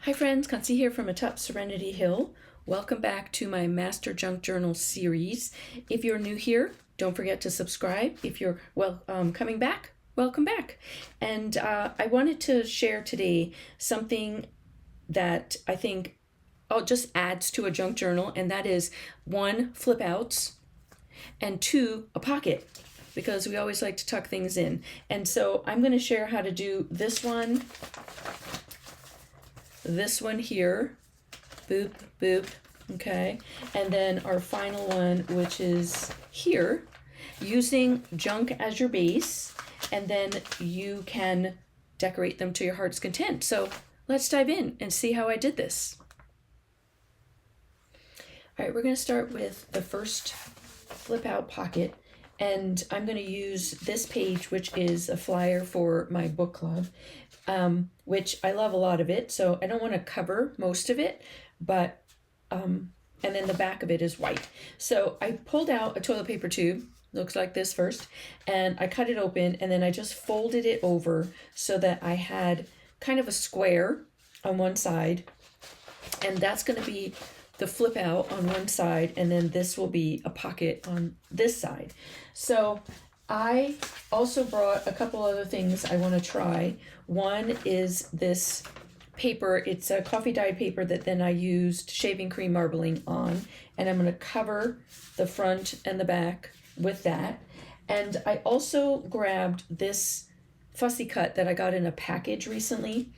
Hi friends, Kansi here from atop Serenity Hill. Welcome back to my Master Junk Journal series. If you're new here, don't forget to subscribe. If you're coming back, welcome back. And I wanted to share today something that I think just adds to a junk journal, and that is 1, flip outs, and 2, a pocket, because we always like to tuck things in. And so I'm going to share how to do this one here, boop, boop, okay? And then our final one, which is here, using junk as your base, and then you can decorate them to your heart's content. So let's dive in and see how I did this. All right, we're gonna start with the first flip out pocket, and I'm going to use this page, which is a flyer for my book club, which I love a lot of it, so I don't want to cover most of it, but and then the back of it is white. So I pulled out a toilet paper tube, looks like this first, and I cut it open, and then I just folded it over so that I had kind of a square on one side, and that's going to be the flip out on one side, and then this will be a pocket on this side. So I also brought a couple other things I want to try. One is this paper. It's a coffee dyed paper that then I used shaving cream marbling on, and I'm going to cover the front and the back with that. And I also grabbed this fussy cut that I got in a package recently,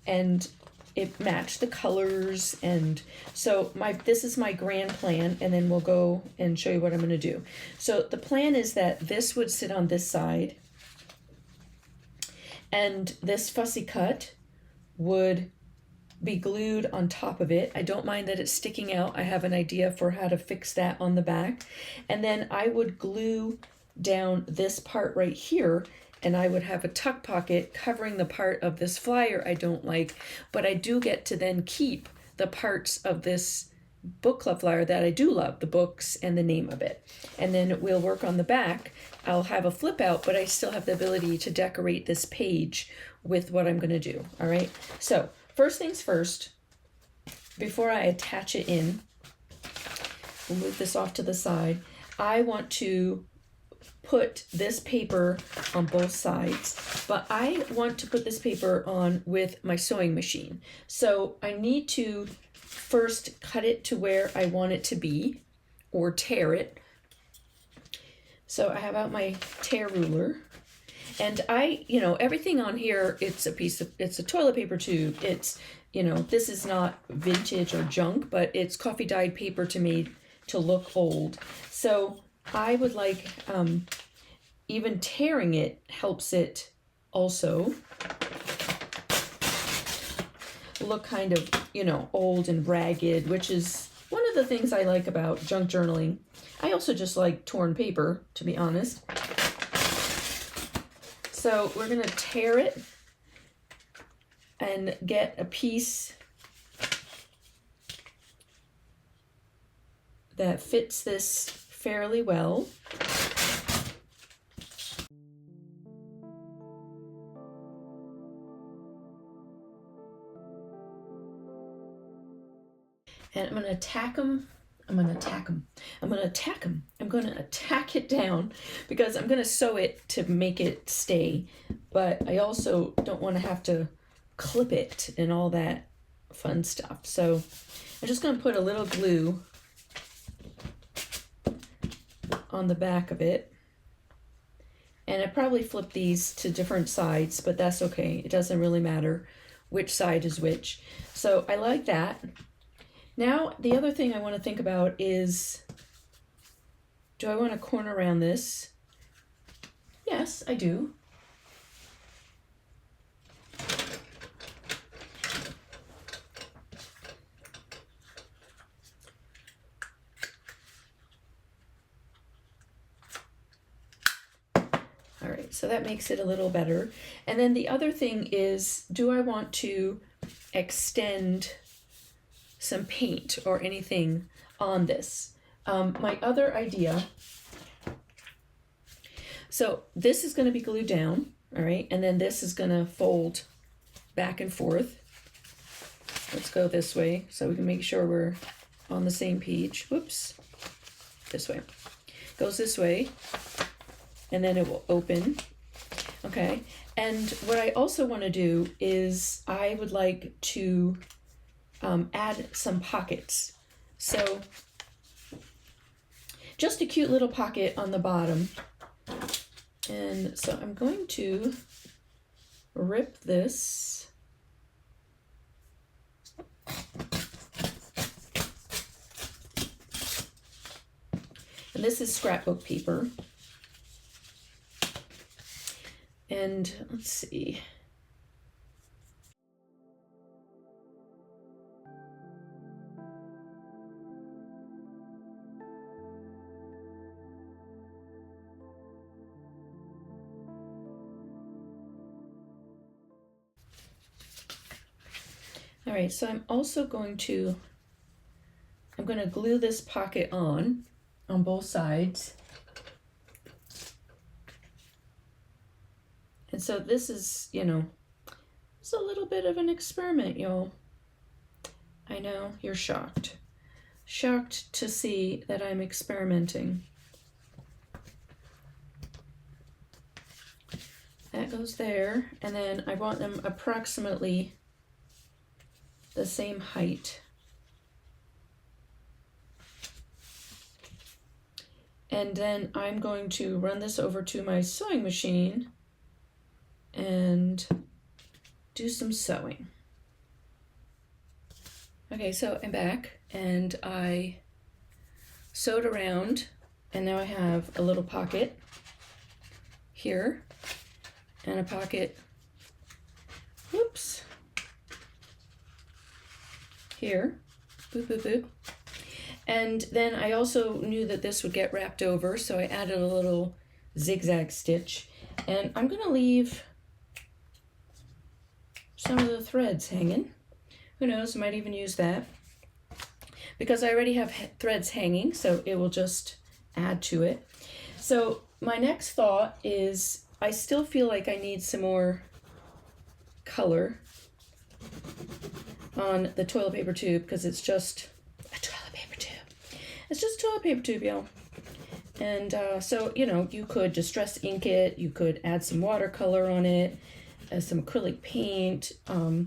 and it matched the colors, and so this is my grand plan, and then we'll go and show you what I'm going to do. So the plan is that this would sit on this side, and this fussy cut would be glued on top of it. I don't mind that it's sticking out. I have an idea for how to fix that on the back. And then I would glue down this part right here, and I would have a tuck pocket covering the part of this flyer I don't like, but I do get to then keep the parts of this book club flyer that I do love, the books and the name of it. And then we'll work on the back. I'll have a flip out, but I still have the ability to decorate this page with what I'm gonna do, all right? So first things first, before I attach it in, we'll move this off to the side. I want to put this paper on both sides, but I want to put this paper on with my sewing machine. So I need to first cut it to where I want it to be, or tear it. So I have out my tear ruler, and everything on here, it's a toilet paper tube. It's, this is not vintage or junk, but it's coffee dyed paper to look old. So I would like, even tearing it helps it also look kind of, old and ragged, which is one of the things I like about junk journaling. I also just like torn paper, to be honest. So we're going to tear it and get a piece that fits this fairly well. And I'm going to tack them. I'm going to tack it down because I'm going to sew it to make it stay. But I also don't want to have to clip it and all that fun stuff. So I'm just going to put a little glue on the back of it. And I probably flip these to different sides, but that's okay. It doesn't really matter which side is which. So I like that. Now, the other thing I want to think about is, do I want to corner around this? Yes, I do. All right, so that makes it a little better. And then the other thing is, do I want to extend some paint or anything on this? My other idea, so this is going to be glued down, all right, and then this is going to fold back and forth. let's go this way so we can make sure we're on the same page. Whoops, this way. Goes this way, and then it will open. Okay, and what I also want to do is I would like to add some pockets. So just a cute little pocket on the bottom. And so I'm going to rip this. And this is scrapbook paper. And let's see. All right, so I'm also going to glue this pocket on both sides. And so this is, you know, it's a little bit of an experiment, y'all. I know you're shocked. Shocked to see that I'm experimenting. That goes there, and then I want them approximately the same height. And then I'm going to run this over to my sewing machine and do some sewing. Okay, so I'm back and I sewed around, and now I have a little pocket here and a pocket, whoops, here, boop, boop, boop. And then I also knew that this would get wrapped over, so I added a little zigzag stitch. And I'm gonna leave some of the threads hanging. Who knows, I might even use that. Because I already have threads hanging, so it will just add to it. So my next thought is, I still feel like I need some more color on the toilet paper tube, because it's just a toilet paper tube. It's just a toilet paper tube, y'all. And so, you know, you could distress ink it, you could add some watercolor on it, some acrylic paint, you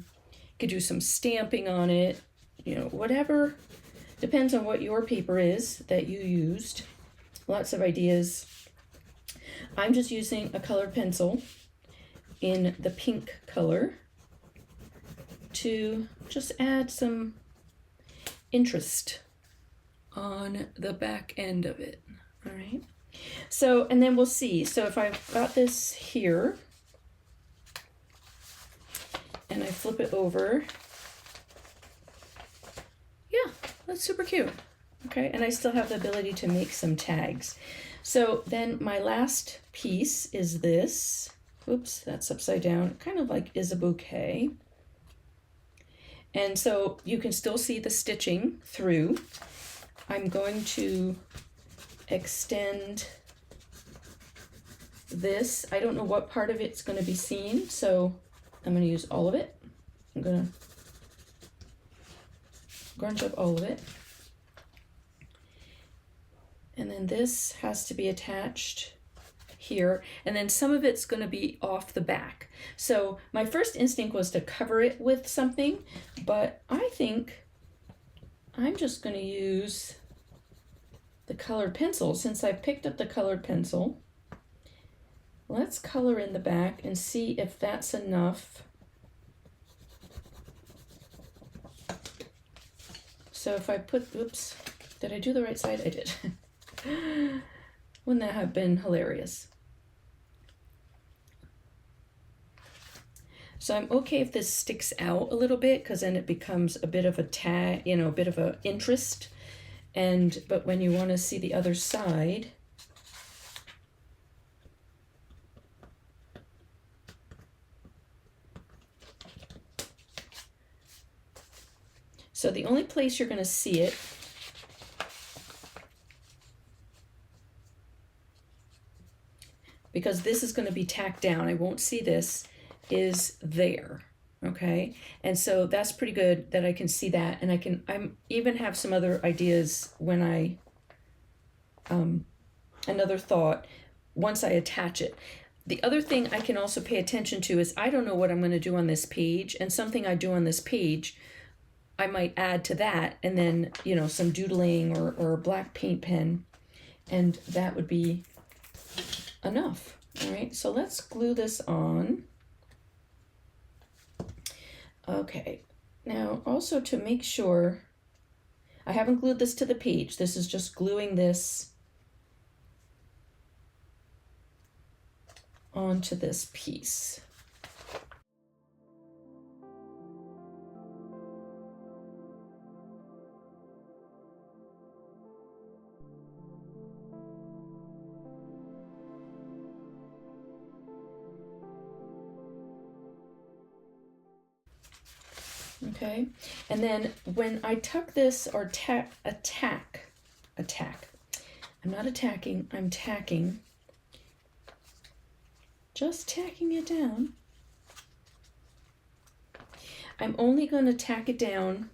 could do some stamping on it, you know, whatever. Depends on what your paper is that you used. Lots of ideas. I'm just using a colored pencil in the pink color to just add some interest on the back end of it. All right. So, and then we'll see. So if I've got this here and I flip it over, yeah, that's super cute. Okay, and I still have the ability to make some tags. So then my last piece is this. Oops, that's upside down. Kind of like is a bouquet. And so you can still see the stitching through. I'm going to extend this. I don't know what part of it's going to be seen, so I'm going to use all of it. I'm going to grunge up all of it. And then this has to be attached here, and then some of it's going to be off the back. So my first instinct was to cover it with something, but I think I'm just going to use the colored pencil. Since I picked up the colored pencil, let's color in the back and see if that's enough. So if I put, oops, did I do the right side? I did. Wouldn't that have been hilarious? So I'm okay if this sticks out a little bit, because then it becomes a bit of a tag, you know, a bit of a interest. And but when you want to see the other side, so the only place you're going to see it because this is going to be tacked down, I won't see this, is there. Okay, and so that's pretty good that I can see that, and I'm even have some other ideas when I, another thought once I attach it. The other thing I can also pay attention to is I don't know what I'm going to do on this page, and something I do on this page, I might add to that, and then, you know, some doodling or a black paint pen, and that would be enough. All right, so let's glue this on. Okay, now also to make sure, I haven't glued this to the page. This is just gluing this onto this piece. Okay, and then when I tuck this or attack, I'm not attacking, I'm tacking, just tacking it down. I'm only going to tack it down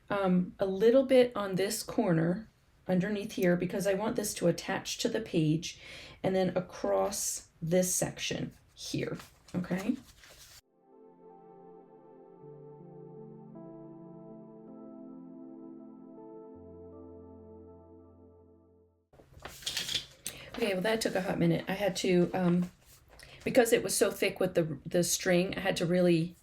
a little bit on this corner underneath here because I want this to attach to the page, and then across this section here, okay? Okay, well that took a hot minute. I had to, because it was so thick with the string, I had to really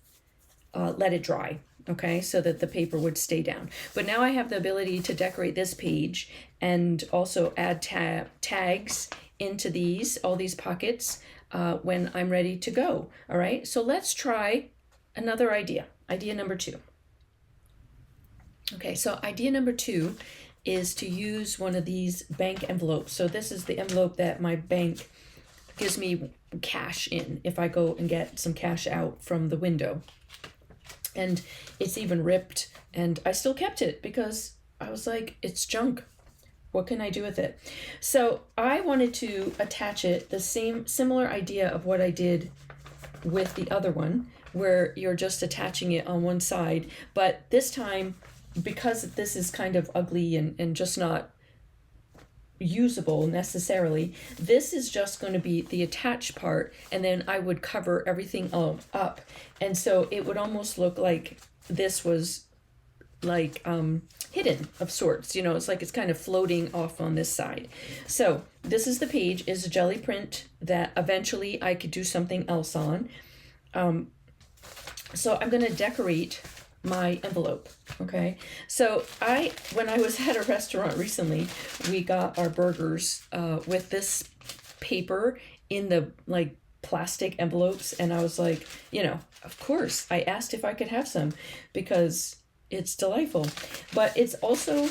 let it dry, okay, so that the paper would stay down. But now I have the ability to decorate this page and also add tags into all these pockets when I'm ready to go. All right, so let's try another idea number 2. Okay, so idea number 2 is to use one of these bank envelopes. So this is the envelope that my bank gives me cash in if I go and get some cash out from the window. And it's even ripped, and I still kept it because I was like, it's junk. What can I do with it? So I wanted to attach it, the similar idea of what I did with the other one, where you're just attaching it on one side, but this time, because this is kind of ugly and just not usable necessarily, this is just going to be the attached part, and then I would cover everything up, and so it would almost look like this was like hidden of sorts, you know, it's like it's kind of floating off on this side. So this is the page, is a jelly print that eventually I could do something else on. So I'm going to decorate my envelope. Okay, so when I was at a restaurant recently, we got our burgers with this paper in the like plastic envelopes, and I was like, you know, of course I asked if I could have some because it's delightful, but it's also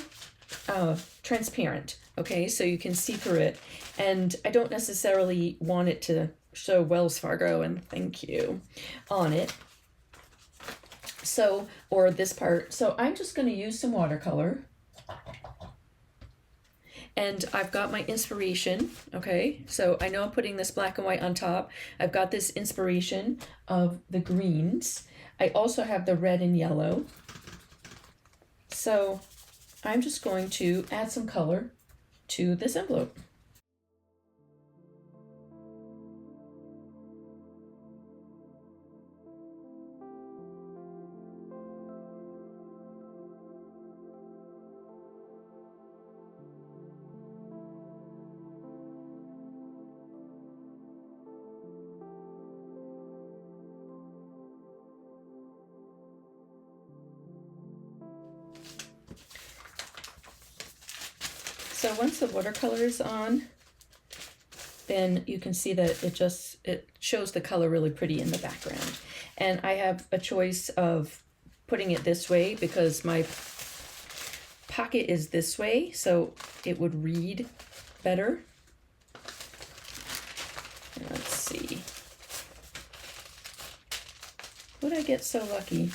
transparent. Okay, so you can see through it, and I don't necessarily want it to show Wells Fargo and thank you on it. So, or this part. So I'm just going to use some watercolor. And I've got my inspiration, okay? So I know I'm putting this black and white on top. I've got this inspiration of the greens. I also have the red and yellow. So I'm just going to add some color to this envelope. So once the watercolor is on, then you can see that it shows the color really pretty in the background. And I have a choice of putting it this way because my pocket is this way, so it would read better. Let's see. Would I get so lucky?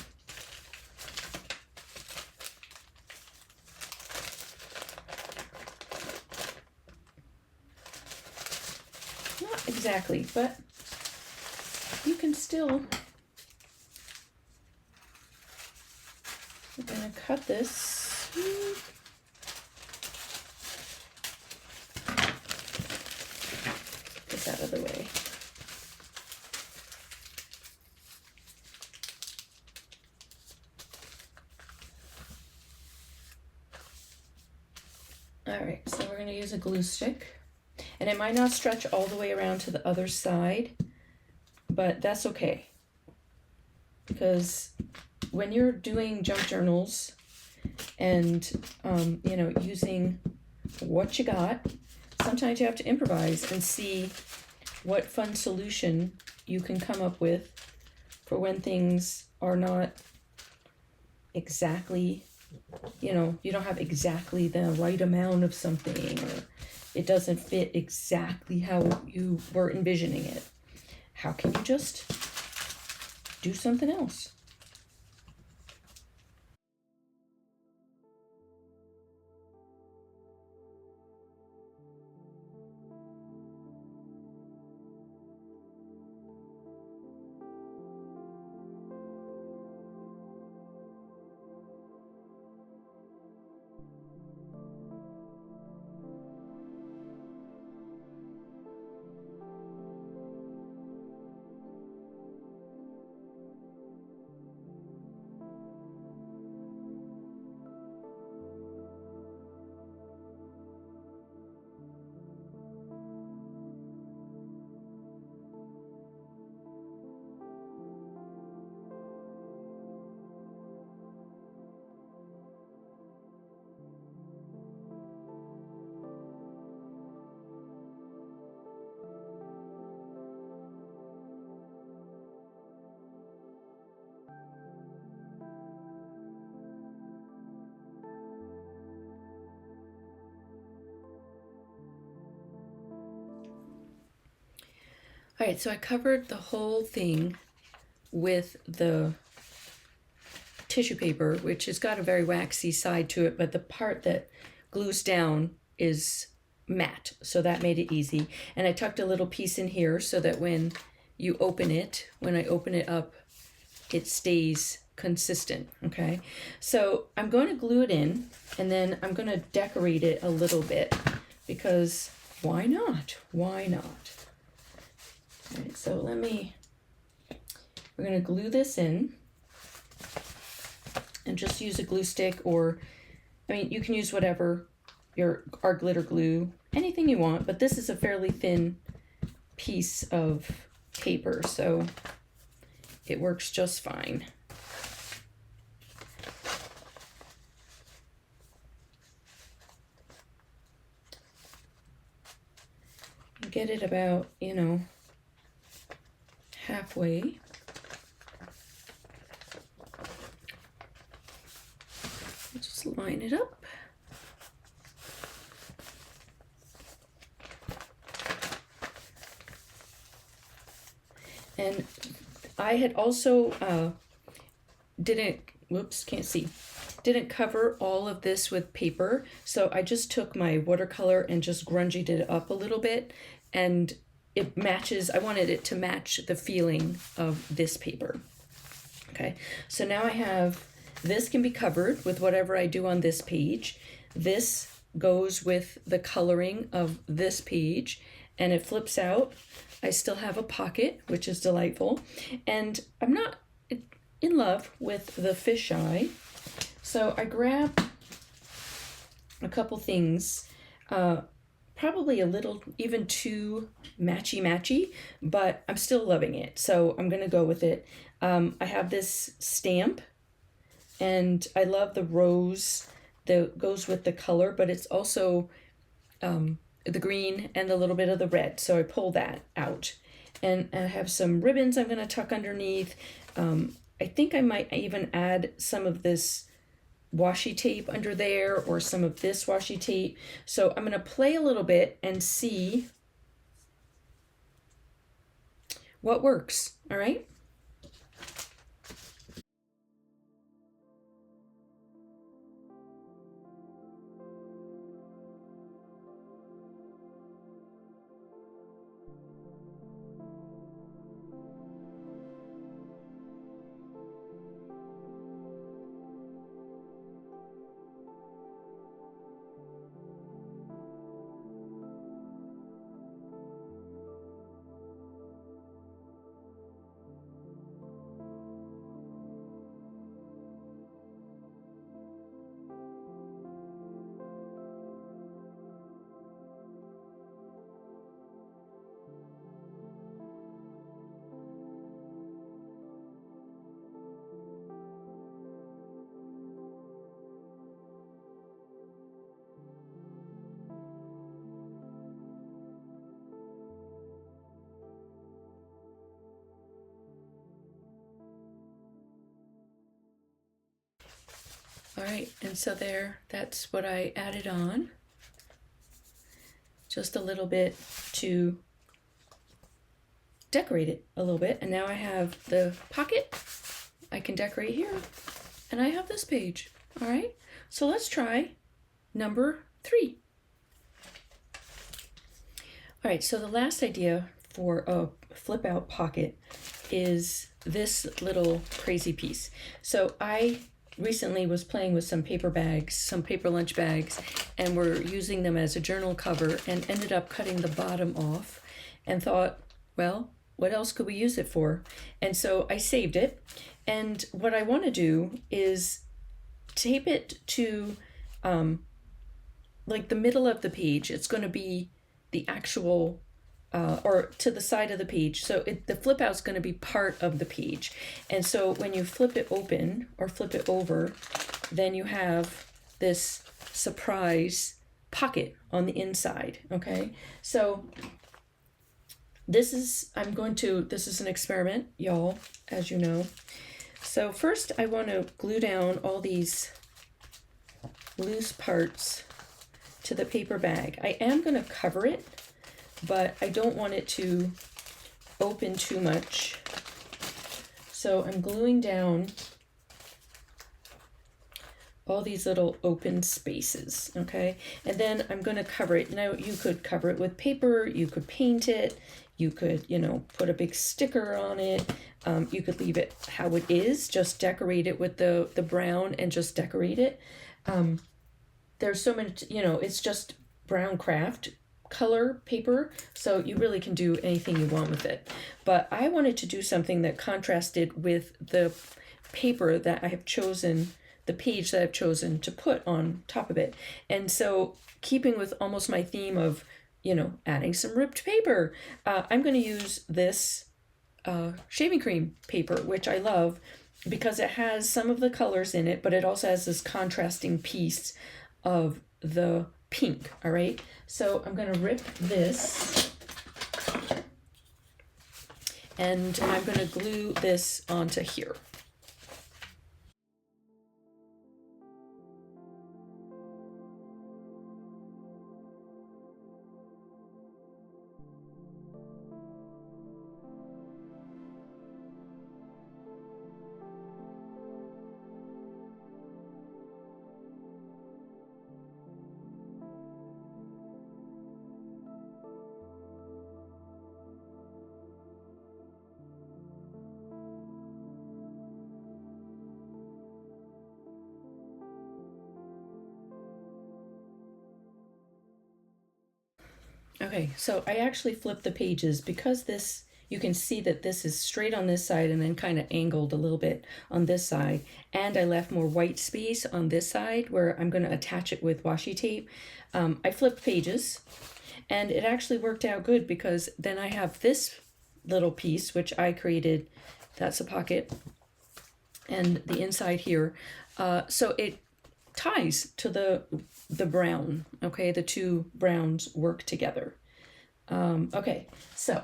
Not exactly, but you can still, I'm gonna cut this. Get this out of the way. All right, so we're gonna use a glue stick, and it might not stretch all the way around to the other side, but that's okay, because when you're doing junk journals and you know, using what you got, sometimes you have to improvise and see what fun solution you can come up with for when things are not exactly, you know, you don't have exactly the right amount of something, or it doesn't fit exactly how you were envisioning it. How can you just do something else? All right, so I covered the whole thing with the tissue paper, which has got a very waxy side to it, but the part that glues down is matte, so that made it easy. And I tucked a little piece in here so that when you open it, when I open it up, it stays consistent, okay? So I'm going to glue it in, and then I'm going to decorate it a little bit, because why not? Why not? All right, so we're going to glue this in, and just use a glue stick, or, I mean, you can use whatever, our glitter glue, anything you want, but this is a fairly thin piece of paper, so it works just fine. Get it about, you know, halfway. Just line it up. And I had also didn't cover all of this with paper, so I just took my watercolor and just grunged it up a little bit, and it matches, I wanted it to match the feeling of this paper. Okay, so now I have, this can be covered with whatever I do on this page. This goes with the coloring of this page, and it flips out. I still have a pocket, which is delightful, and I'm not in love with the fisheye, so I grabbed a couple things, probably a little, even too matchy, but I'm still loving it, so I'm gonna go with it. I have this stamp, and I love the rose that goes with the color, but it's also the green and a little bit of the red, so I pull that out. And I have some ribbons I'm gonna tuck underneath. I think I might even add some of this washi tape under there, or some of this washi tape. So I'm gonna play a little bit and see what works, all right? All right, and so there, that's what I added on. Just a little bit to decorate it a little bit. And now I have the pocket. I can decorate here. And I have this page. All right, so let's try number 3. All right, so the last idea for a flip out pocket is this little crazy piece. So I recently was playing with some paper bags, some paper lunch bags, and we're using them as a journal cover, and ended up cutting the bottom off and thought, well, what else could we use it for? And so I saved it. And what I want to do is tape it to like the middle of the page. It's going to be the actual or to the side of the page. So the flip out is going to be part of the page. And so when you flip it open or flip it over, then you have this surprise pocket on the inside. Okay, so this is an experiment, y'all, as you know. So first I want to glue down all these loose parts to the paper bag. I am going to cover it, but I don't want it to open too much. So I'm gluing down all these little open spaces, okay? And then I'm going to cover it. Now you could cover it with paper, you could paint it, you could, put a big sticker on it. You could leave it how it is, just decorate it with the brown and just decorate it. There's so many, it's just brown craft color paper, so you really can do anything you want with it. But I wanted to do something that contrasted with the paper that I have chosen, the page that I've chosen to put on top of it. And so keeping with almost my theme of, adding some ripped paper, I'm going to use this shaving cream paper, which I love because it has some of the colors in it, but it also has this contrasting piece of the pink. All right, so I'm going to rip this and I'm going to glue this onto here. Okay, so I actually flipped the pages because this, you can see that this is straight on this side and then kind of angled a little bit on this side. And I left more white space on this side where I'm going to attach it with washi tape. I flipped pages and it actually worked out good because then I have this little piece, which I created. That's a pocket. And the inside here. So it ties to the brown, okay? The two browns work together. Okay, so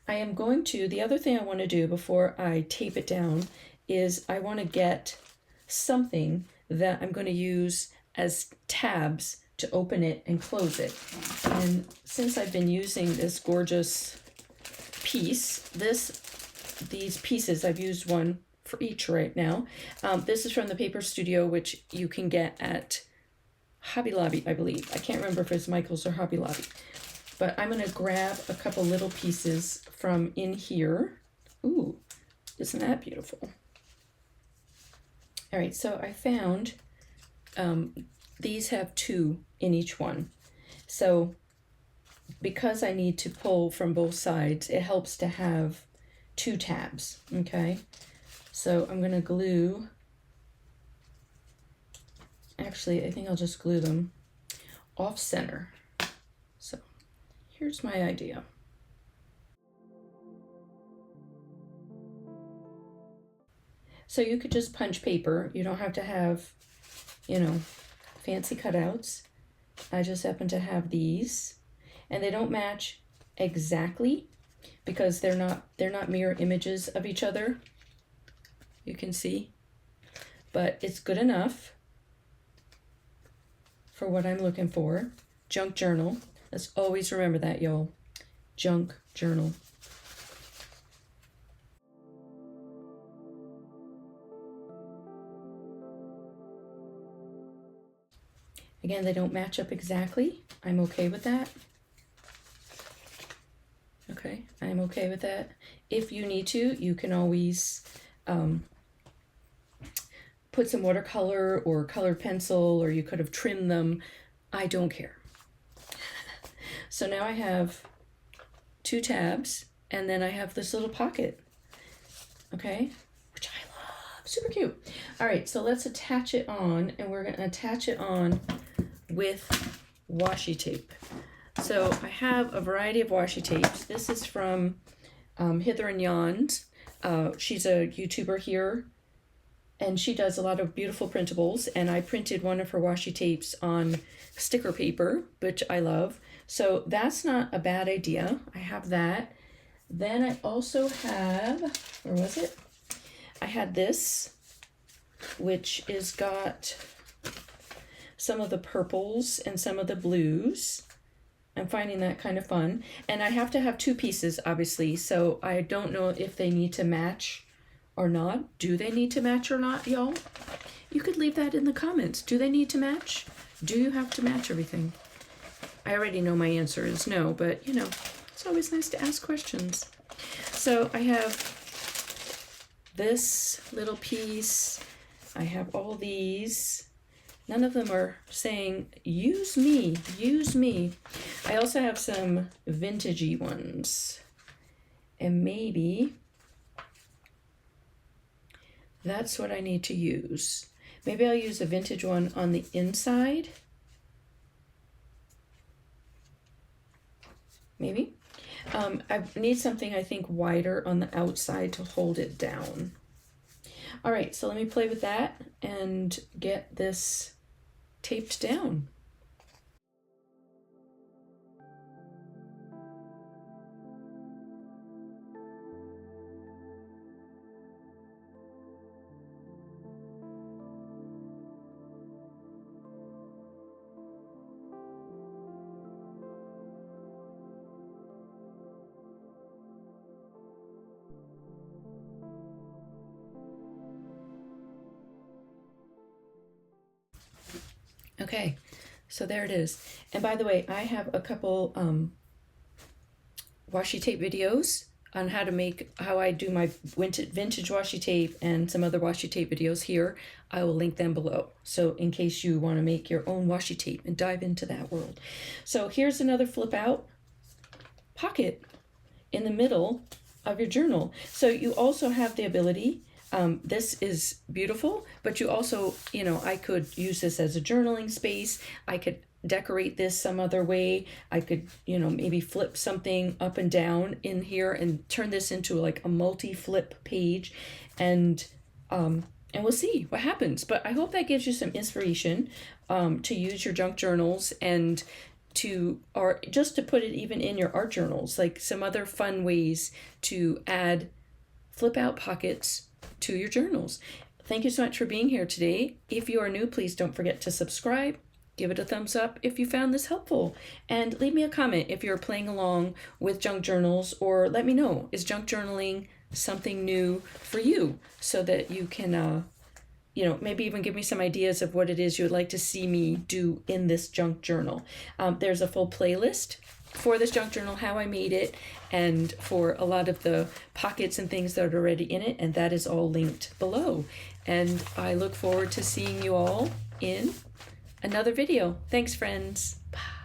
I am going to, the other thing I want to do before I tape it down is I want to get something that I'm going to use as tabs to open it and close it. And since I've been using this gorgeous piece, these pieces, I've used one for each right now. This is from the Paper Studio, which you can get at Hobby Lobby, I believe. I can't remember if it's Michael's or Hobby Lobby. But I'm going to grab a couple little pieces from in here. Ooh, isn't that beautiful? All right, so I found these have 2 in each one. So because I need to pull from both sides, it helps to have 2 tabs, okay? So I'm going to glue, actually, I think I'll just glue them off center. So here's my idea. So you could just punch paper. You don't have to have, fancy cutouts. I just happen to have these, and they don't match exactly because they're not mirror images of each other. You can see, but it's good enough for what I'm looking for. Junk journal. Let's always remember that, y'all. Junk journal. Again, they don't match up exactly. I'm okay with that. Okay, I'm okay with that. If you need to, you can always put some watercolor or colored pencil, or you could have trimmed them. I don't care. So now I have 2 tabs, and then I have this little pocket, okay, which I love, super cute. All right, so let's attach it on, and we're gonna attach it on with washi tape. So I have a variety of washi tapes. This is from Hither and Yons. She's a YouTuber here, and she does a lot of beautiful printables, and I printed one of her washi tapes on sticker paper, which I love. So that's not a bad idea. I have that. Then I also have, where was it? I had this, which is got some of the purples and some of the blues. I'm finding that kind of fun. And I have to have 2 pieces, obviously, so I don't know if they need to match or not. Do they need to match or not, y'all? You could leave that in the comments. Do they need to match? Do you have to match everything? I already know my answer is no, but you know, it's always nice to ask questions. So I have this little piece. I have all these. None of them are saying, use me, use me. I also have some vintagey ones. And maybe that's what I need to use. Maybe I'll use a vintage one on the inside. Maybe. I need something, I think, wider on the outside to hold it down. All right, so let me play with that and get this taped down. Okay, so there it is. And by the way, I have a couple washi tape videos on how I do my vintage washi tape and some other washi tape videos here. I will link them below. So in case you want to make your own washi tape and dive into that world. So here's another flip out pocket in the middle of your journal. So you also have the ability, this is beautiful, but you also, you know, I could use this as a journaling space. I could decorate this some other way. I could, you know, maybe flip something up and down in here and turn this into like a multi-flip page, and we'll see what happens. But I hope that gives you some inspiration to use your junk journals and or just to put it even in your art journals, like some other fun ways to add flip out pockets to your journals. Thank you so much for being here today. If you are new, please don't forget to subscribe. Give it a thumbs up if you found this helpful, and leave me a comment if you're playing along with junk journals, or let me know, is junk journaling something new for you, so that you can you know, maybe even give me some ideas of what it is you would like to see me do in this junk journal. There's a full playlist for this junk journal, how I made it, and for a lot of the pockets and things that are already in it, and that is all linked below. And I look forward to seeing you all in another video. Thanks, friends. Bye.